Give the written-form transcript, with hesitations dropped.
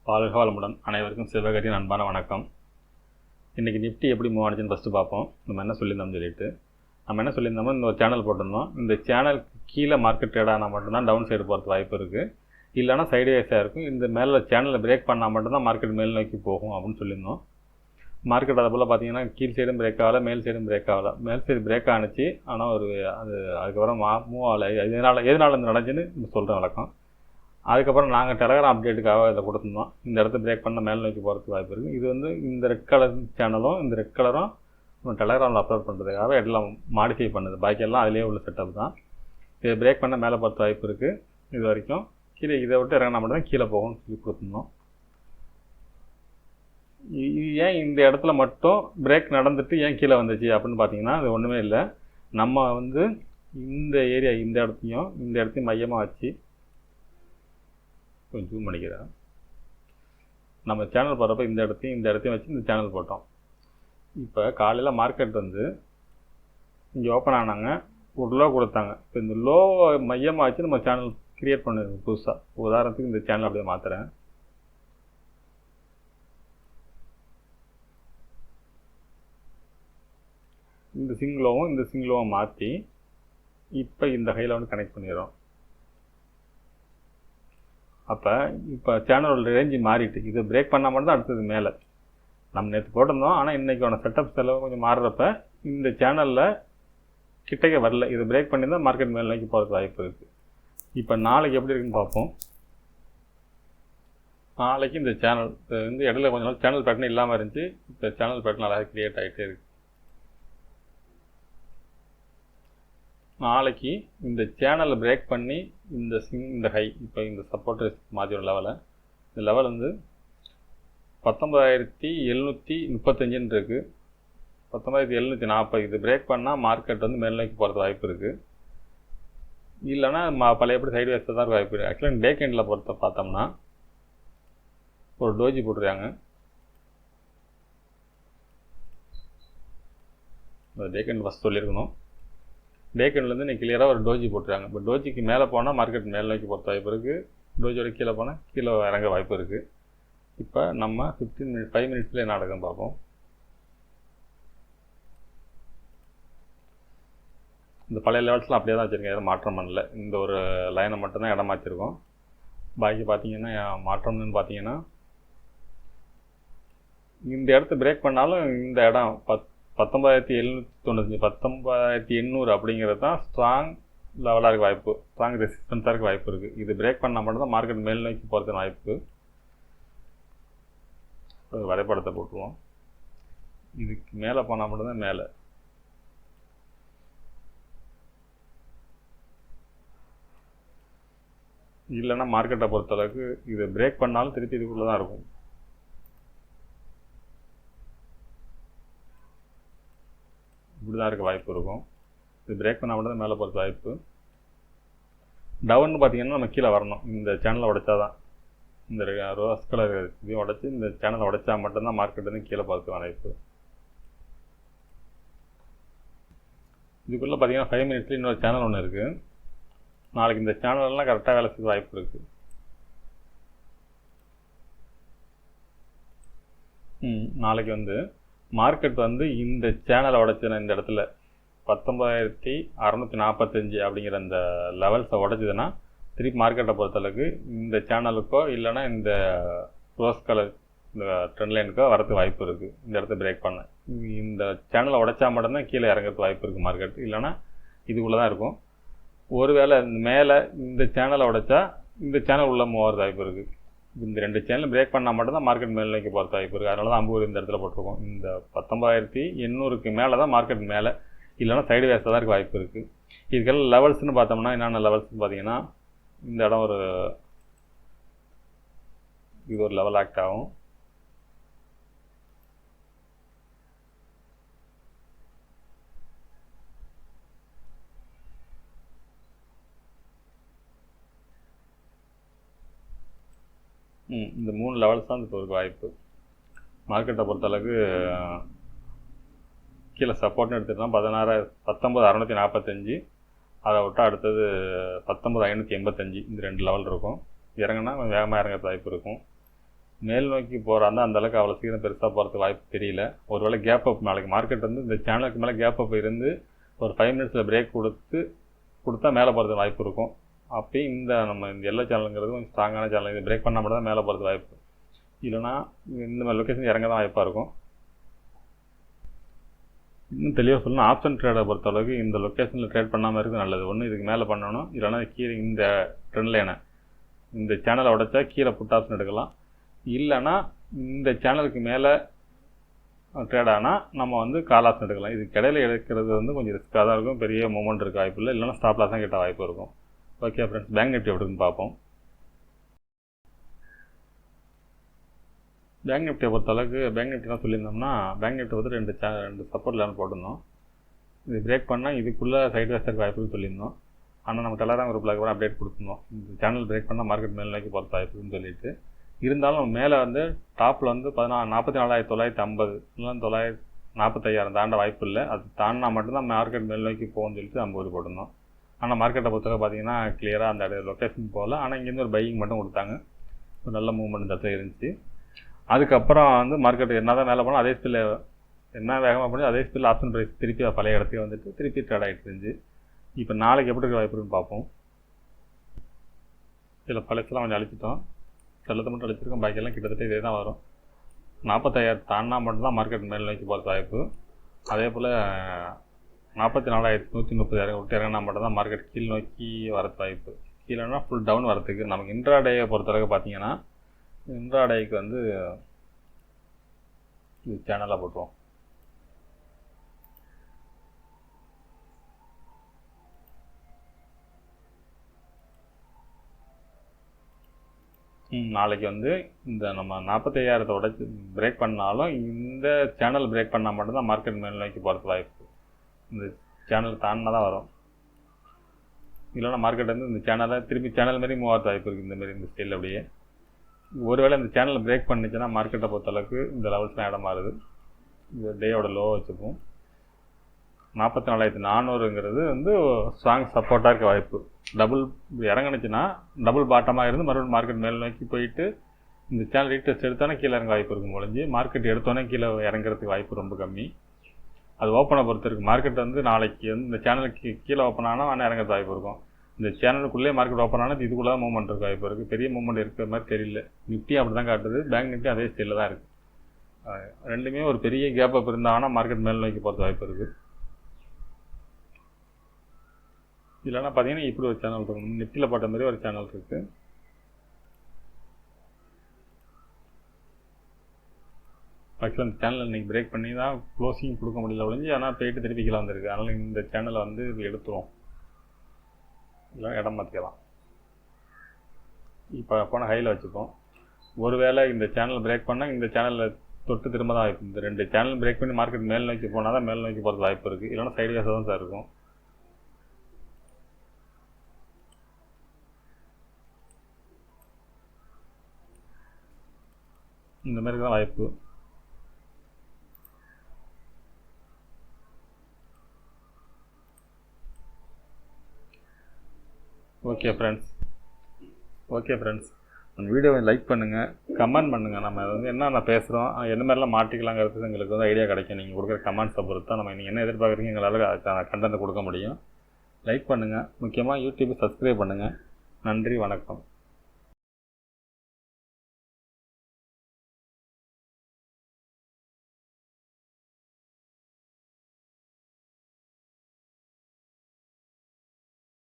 வாழ்க வளமுடன். அனைவருக்கும் சிவகரியின் அன்பான வணக்கம். இன்றைக்கி நிஃப்டி எப்படி மூவ் ஆனிச்சுன்னு ஃபஸ்ட்டு பார்ப்போம். நம்ம என்ன சொல்லியிருந்தோமோ இந்த ஒரு சேனல் போட்டிருந்தோம். இந்த சேனல் கீழே மார்க்கெட் ட்ரேட் ஆனால் மட்டும்தான் டவுன் சைடு போகிறது வாய்ப்பு இருக்குது, இல்லைனா சைடுவேஸாக இருக்கும். இந்த மேலே சேனலை பிரேக் பண்ணால் மட்டும்தான் மார்க்கெட் மேல் நோக்கி போகும் அப்படின்னு சொல்லியிருந்தோம். மார்க்கெட் அதை போல் பார்த்தீங்கன்னா கீழ் சைடும் பிரேக் ஆகலை, மேல் சைடும் பிரேக் ஆகலை. மேல் சைடு பிரேக் ஆனிச்சு, ஆனால் அதுக்கப்புறம் மூவ் ஆகலை. எதனால் நடந்துச்சுன்னு சொல்கிறேன் விளக்கம். அதுக்கப்புறம் நாங்கள் டெலகிராம் அப்டேட்டுக்காக இதை கொடுத்துருந்தோம். இந்த இடத்த பிரேக் பண்ண மேல் நோக்கி போகிறதுக்கு வாய்ப்பு இருக்குது. இது இந்த ரெட் கலர் சேனலும் இந்த ரெட் கலரும் டெலகிராமில் அப்லோட் பண்ணுறதுக்காக எல்லாம் மாடிஃபை பண்ணுது. பாக்கியெல்லாம் அதிலே உள்ள செட்டப் தான். இதை பிரேக் பண்ண மேலே போகிறது வாய்ப்பு இருக்குது. இது வரைக்கும் கீழே இதை விட்டு இறங்கினா மட்டும் தான் கீழே போகும்னு சொல்லி கொடுத்துருந்தோம். ஏன் இந்த இடத்துல மட்டும் பிரேக் நடந்துட்டு ஏன் கீழே வந்துச்சு அப்படின்னு பார்த்தீங்கன்னா, அது ஒன்றுமே இல்லை. நம்ம இந்த ஏரியா இந்த இடத்தையும் மையமாக வச்சு கொஞ்சம் ஜூம் பண்ணிக்கிறேன். நம்ம சேனல் போடுறப்ப இந்த இடத்தையும் வச்சு இந்த சேனல் போட்டோம். இப்போ காலையில் மார்க்கெட் இங்கே ஓப்பன் ஆனாங்க, ஒரு லோ கொடுத்தாங்க. இப்போ இந்த லோ மையமாக வச்சு நம்ம சேனல் க்ரியேட் பண்ணிருக்கோம் புதுசாக. உதாரணத்துக்கு இந்த சேனல் அப்படியே மாற்றுறேன். இந்த சிங்கிளோவும் மாற்றி இப்போ இந்த ஹையில் கனெக்ட் பண்ணிடுறோம். இப்போ சேனலோட ரேஞ்சு மாறிட்டு இதை பிரேக் பண்ணால் மட்டும் தான் அடுத்தது மேலே. நம்ம நேற்று போட்டிருந்தோம், ஆனால் இன்றைக்கான செட்டப் செலவு கொஞ்சம் மாறுறப்ப இந்த சேனலில் கிட்டக்க வரல. இதை பிரேக் பண்ணி தான் மார்க்கெட் மேல் நோக்கி போகிறதுக்கு வாய்ப்பு இருக்குது. இப்போ நாளைக்கு எப்படி இருக்குன்னு பார்ப்போம். நாளைக்கு இந்த சேனல் இடையில கொஞ்ச நாள் சேனல் பேட்டர்ன் இல்லாமல் இருந்துச்சு. இப்போ சேனல் பேட்டர்ன் நல்லா க்ரியேட் ஆகிட்டே இருக்குது. நாளைக்கு இந்த சேனலை பிரேக் பண்ணி இந்த ஹை இப்போ இந்த சப்போர்ட் மாற்றிடும் லெவலை. இந்த லெவல் 19,735 இருக்குது. 19,740 இது பிரேக் பண்ணால் மார்க்கெட் மேல் நோக்கி போகிறது வாய்ப்பு இருக்குது. இல்லைனா பழையபடி சைடு வேஸ்ட்டாக தான் வாய்ப்பு இருக்குது. ஆக்சுவலாக டே கேண்டில் பார்த்தோம்னா ஒரு டோஜி போட்டுருக்காங்க. டே கேண்டில் ஃபஸ்ட் சொல்லியிருக்கணும். டே கேண்டில் இன்றைக்கி கிளியராக ஒரு டோஜி போட்டுருக்காங்க. இப்போ டோஜிக்கு மேலே போனால் மார்க்கெட் மேல் நோக்கி போகிற வாய்ப்பு இருக்குது. டோஜியோட கீழே போனால் கீழே இறங்க வாய்ப்பு இருக்குது. இப்போ நம்ம 5 மினிட்ஸில் என்ன நடக்குதுன்னு பார்ப்போம். இந்த பழைய லெவல்ஸ்லாம் அப்படியே தான் வச்சுருக்கேன், எதுவும் மாற்றம் பண்ணல. இந்த ஒரு லைனை மட்டும்தான் இடம் மாற்றிருக்கோம். பாக்கி பார்த்தீங்கன்னா மாற்றம்னு பார்த்தீங்கன்னா இந்த இடத்த பிரேக் பண்ணாலும் இந்த இடம் 19,795 19,800 அப்படிங்கிறது தான் ஸ்ட்ராங் லெவலாக இருக்க வாய்ப்பு, ஸ்ட்ராங் ரெசிஸ்டன்ஸாக இருக்க வாய்ப்பு இருக்குது. இது பிரேக் பண்ணால் மட்டும்தான் மார்க்கெட் மேல் நோக்கி போகிறதுக்கு வாய்ப்பு. வரைபடத்தை போட்டுருவோம். இதுக்கு மேலே போனால் மட்டும்தான் மேலே. இல்லைன்னா மார்க்கெட்டை பொறுத்தளவுக்கு இது பிரேக் பண்ணாலும் திருப்பி இதுக்குள்ளே தான் இருக்கும். இப்படி தான் இருக்க வாய்ப்பு இருக்கும். இது பிரேக் பண்ணால் மட்டும் தான் மேலே போகிறது வாய்ப்பு. டவுன்னு பார்த்தீங்கன்னா நம்ம கீழே வரணும். இந்த சேனலை உடைச்சா தான், இந்த ரோஸ் கலர் இதையும் உடச்சி இந்த சேனலை உடைச்சா மட்டும்தான் மார்க்கெட் கீழே போகிறதுக்கு வாய்ப்பு. இதுக்குள்ளே பார்த்தீங்கன்னா 5 மினிட்ஸில் இன்னொரு சேனல் ஒன்று இருக்குது. நாளைக்கு இந்த சேனல்லாம் கரெக்டாக வேலை செய்ய வாய்ப்பு இருக்குது. நாளைக்கு மார்க்கெட் இந்த சேனலை உடைச்சதுன்னா இந்த இடத்துல 19,645 அப்படிங்கிற இந்த லெவல்ஸை உடைச்சதுன்னா திருப்பி மார்க்கெட்டை பொறுத்தளவுக்கு இந்த சேனலுக்கோ இல்லைனா இந்த ரோஸ் கலர் இந்த ட்ரெண்ட் லைனுக்கோ வரதுக்கு வாய்ப்பு இருக்குது. இந்த இடத்த பிரேக் பண்ண இந்த சேனலை உடைச்சா மட்டும்தான் கீழே இறங்கிறதுக்கு வாய்ப்பு இருக்குது மார்க்கெட், இல்லைனா இதுக்குள்ளே தான் இருக்கும். ஒருவேளை மேலே இந்த சேனலை உடைச்சா இந்த சேனல் உள்ளே மூவ் வாய்ப்பு இருக்குது. இந்த 2 சேனல் பிரேக் பண்ணால் மட்டும்தான் மார்க்கெட் மேல் நோக்கி போகிறது வாய்ப்பு இருக்குது. அதனால தான் அம்பூர் இந்த இடத்துல போட்டிருக்கோம். இந்த 19,800க்கு மேலே தான் மார்க்கெட் மேலே, இல்லைனா சைடு வேஸாக தான் இருக்க வாய்ப்பு இருக்குது. இதுக்கெல்லாம் லெவல்ஸ்னு பார்த்தோம்னா என்னென்ன லெவல்ஸ்னு பார்த்தீங்கன்னா, இந்த இடம் இது ஒரு லெவல் ஆக்ட் ஆகும். இந்த 3 லெவல்ஸ் தான் இப்போ ஒரு வாய்ப்பு. மார்க்கெட்டை பொறுத்தளவுக்கு கீழே சப்போர்ட்னு எடுத்துகிட்டோம்னா 19,645, அதை விட்டால் அடுத்தது 19,585 இந்த 2 லெவல் இருக்கும். இறங்கினா வேகமாக இறங்குறது வாய்ப்பு இருக்கும். மேல் நோக்கி போகிறாருந்தா அந்தளவுக்கு அவ்வளோ சீக்கிரம் பெருசாக போகிறதுக்கு வாய்ப்பு தெரியல. ஒருவேளை கேப் அப் நாளைக்கு மார்க்கெட் வந்து இந்த சேனலுக்கு மேலே கேப் அப் இருந்து ஒரு 5 மினிட்ஸில் பிரேக் கொடுத்தா மேலே போகிறதுக்கு வாய்ப்பு இருக்கும். அப்பயும் நம்ம இந்த எல்லா சேனலுங்கிறது கொஞ்சம் ஸ்ட்ராங்கான சேனல், இது பிரேக் பண்ணால் மட்டும் தான் மேலே போகிறதுக்கு வாய்ப்பு, இல்லைனா இந்த மாதிரி லொக்கேஷன் இறங்க தான் வாய்ப்பாக இருக்கும். இன்னும் தெளிவாக சொல்லணும், ஆப்ஷன் ட்ரேடை பொறுத்தளவுக்கு இந்த லொக்கேஷனில் ட்ரேட் பண்ணாமல் இருக்குது நல்லது. ஒன்று இதுக்கு மேலே பண்ணணும், இல்லைனா கீழே இந்த ட்ரெண்ட் லைனை இந்த சேனலை உடைச்சா கீழே புட் ஆப்ஷன் எடுக்கலாம். இல்லைனா இந்த சேனலுக்கு மேலே ட்ரேட் ஆனால் நம்ம வந்து கால் ஆப்ஷன் எடுக்கலாம். இதுக்கு இடையில எடுக்கிறது வந்து கொஞ்சம் ரிஸ்க்காக தான் இருக்கும், பெரிய மூமெண்ட் இருக்க வாய்ப்பு இல்லை, இல்லைனா ஸ்டாப் லாஸ் தான் கிட்ட வாய்ப்பு இருக்கும். ஓகே ஃப்ரெண்ட்ஸ், பேங்க் நிஃப்டி எப்படின்னு பார்ப்போம். பேங்க் நிஃப்டியை பொறுத்தளவுக்கு பேங்க் நிஃப்டி தான் சொல்லியிருந்தோம்னா, பேங்க் நிஃப்டி வந்து ரெண்டு சப்போர்ட் லேண்ட் போட்டிருந்தோம். இது பிரேக் பண்ணால் இதுக்குள்ளே சைட் வேஸ்ட் இருக்க வாய்ப்புன்னு சொல்லியிருந்தோம். ஆனால் நம்ம டெலகிராம் குரூப்பில் கூட அப்டேட் கொடுத்துருந்தோம், இந்த சேனல் பிரேக் பண்ணால் மார்க்கெட் மேல் நோக்கி போகிற வாய்ப்புன்னு சொல்லிட்டு. இருந்தாலும் மேலே வந்து டாப்பில் வந்து 44,950 இல்லைன்னா 45,000 தாண்ட வாய்ப்பு இல்லை. அது தாண்டினா மட்டும்தான் மார்க்கெட் மேல் நோக்கி போகும்னு சொல்லிட்டு நம்ம ஊர் போட்டிருந்தோம். ஆனால் மார்க்கெட்டை பொறுத்தவரை பார்த்தீங்கன்னா கிளியராக அந்த லொக்கேஷன் போகல. ஆனால் இங்கேருந்து ஒரு பையிங் மட்டும் கொடுத்தாங்க, ஒரு நல்ல மூவ்மெண்ட் இந்த இடத்துல இருந்துச்சு. அதுக்கப்புறம் வந்து மார்க்கெட் என்ன தான் மேலே போனால் அதே ஸ்பீடில் என்ன வேகமாக போனால் அதே ஸ்பீடில் ஆப்ஷன் ப்ரைஸ் திருப்பி பழைய இடத்துக்கு வந்துட்டு திருப்பி ட்ரேட் ஆகிட்டு இருந்துச்சு. இப்போ நாளைக்கு எப்படி இருக்க வாய்ப்பு இருக்குன்னு பார்ப்போம். சில பழசெல்லாம் கொஞ்சம் அழிச்சிட்டோம், செல்லத்தை மட்டும் அழிச்சிருக்கோம், பாக்கியெல்லாம் கிட்டத்தட்ட இதே தான் வரும். 45,000 தாண்டினா மட்டும்தான் மார்க்கெட் மேல் நோக்கி போகிற வாய்ப்பு. அதே போல் 44,130 விட்டு இறங்கினா மட்டும்தான் மார்க்கெட் கீழ் நோக்கி வரது வாய்ப்பு. கீழேனா ஃபுல் டவுன் வரத்துக்கு. நமக்கு இன்ட்ராடேயை பொறுத்தளவுக்கு பார்த்தீங்கன்னா, இன்ட்ராடேக்கு வந்து இது சேனலாக போட்டுருவோம். நாளைக்கு வந்து இந்த நம்ம 45,000 உடைச்சி பிரேக் பண்ணாலும் இந்த சேனல் பிரேக் பண்ணால் மட்டும்தான் மார்க்கெட் மேல் நோக்கி போகிறது வாய்ப்பு. இந்த சேனல் தாண்டினா தான் வரும், இல்லைனா மார்க்கெட் வந்து இந்த சேனலை திருப்பி சேனல் மாரி மூவ் ஆகிறது வாய்ப்பு இருக்குது. இந்தமாரி இந்த ஸ்டைல் அப்படியே ஒருவேளை இந்த சேனல் பிரேக் பண்ணிச்சுன்னா மார்க்கெட்டை பொறுத்தளவுக்கு இந்த லெவல்ஸ்லாம் இடம் மாறுது. இந்த டேயோட லோ வச்சுப்போம். 44,400ங்கிறது வந்து ஸ்ட்ராங் சப்போர்ட்டாக இருக்க வாய்ப்பு. டபுள் இறங்குனுச்சுன்னா டபுள் பாட்டமாக இருந்து மறுபடியும் மார்க்கெட் மேல் நோக்கி போயிட்டு இந்த சேனல் ரீடெஸ்ட் எடுத்தோன்னே கீழே இறங்க வாய்ப்பு இருக்கும். ஒழிஞ்சு மார்க்கெட் எடுத்தோன்னே கீழே இறங்குறதுக்கு வாய்ப்பு ரொம்ப கம்மி. அது ஓப்பனை பொறுத்து இருக்குது. மார்க்கெட் வந்து நாளைக்கு வந்து இந்த சேனலுக்கு கீழே ஓப்பன் ஆனால் வேணால் இறங்குறது வாய்ப்பு இருக்கும். இந்த சேனலுக்குள்ளே மார்க்கெட் ஓப்பன் ஆனால் இதுக்குள்ளே தான் மூவ்மெண்ட் இருக்க வாய்ப்பு இருக்குது. பெரிய மூவ்மெண்ட் இருக்கிற மாதிரி தெரியல. நிஃப்டி அப்படி தான் காட்டுது, பேங்க் நிஃப்டி அதே ஸ்டைலில் தான் இருக்குது. ரெண்டுமே ஒரு பெரிய கேப் அப் இருந்தாங்கன்னா மார்க்கெட் மேல் நோக்கி போகிறது வாய்ப்பு இருக்குது. இல்லைனா பார்த்தீங்கன்னா இப்படி ஒரு சேனல் இருக்கும், நிஃப்டியில் போட்ட மாதிரி ஒரு சேனல் இருக்குது. ஆக்சுவலாக இந்த சேனல் இன்றைக்கி பிரேக் பண்ணி தான் க்ளோசிங் கொடுக்க முடியல ஒழிஞ்சு, ஆனால் போயிட்டு திருப்பிக்கலாம் வந்திருக்கு. அதனால் இந்த சேனலை வந்து எடுத்துரும், இல்லை இடம் மாற்றிக்கலாம். இப்போ போன ஹையில் வச்சுப்போம். ஒருவேளை இந்த சேனல் பிரேக் பண்ணால் இந்த சேனலில் தொட்டு திரும்ப தான் வாய்ப்பு. இந்த ரெண்டு சேனல் பிரேக் பண்ணி மார்க்கெட் மேல் நோக்கி போனால் தான் மேல் நோக்கி போகிறது வாய்ப்பு இருக்குது, இல்லைனா சைடு வேஸாக தான் சார் இருக்கும். இந்த மாதிரி தான் வாய்ப்பு. ஓகே ஃப்ரெண்ட்ஸ், அந்த வீடியோவை லைக் பண்ணுங்கள், கமெண்ட் பண்ணுங்கள். நம்ம வந்து என்னென்ன பேசுகிறோம், என்ன மாதிரிலாம் மாற்றிக்கலாங்கிறது எங்களுக்கு வந்து ஐடியா கிடைக்கும். நீங்கள் கொடுக்குற கமெண்ட்ஸை பொறுத்து தான் நம்ம நீங்கள் என்ன எதிர்பார்க்குறீங்க எங்களால் அதுக்கான கண்டென்ட் கொடுக்க முடியும். லைக் பண்ணுங்கள், முக்கியமாக யூடியூப் சப்ஸ்கிரைப் பண்ணுங்கள். நன்றி, வணக்கம்.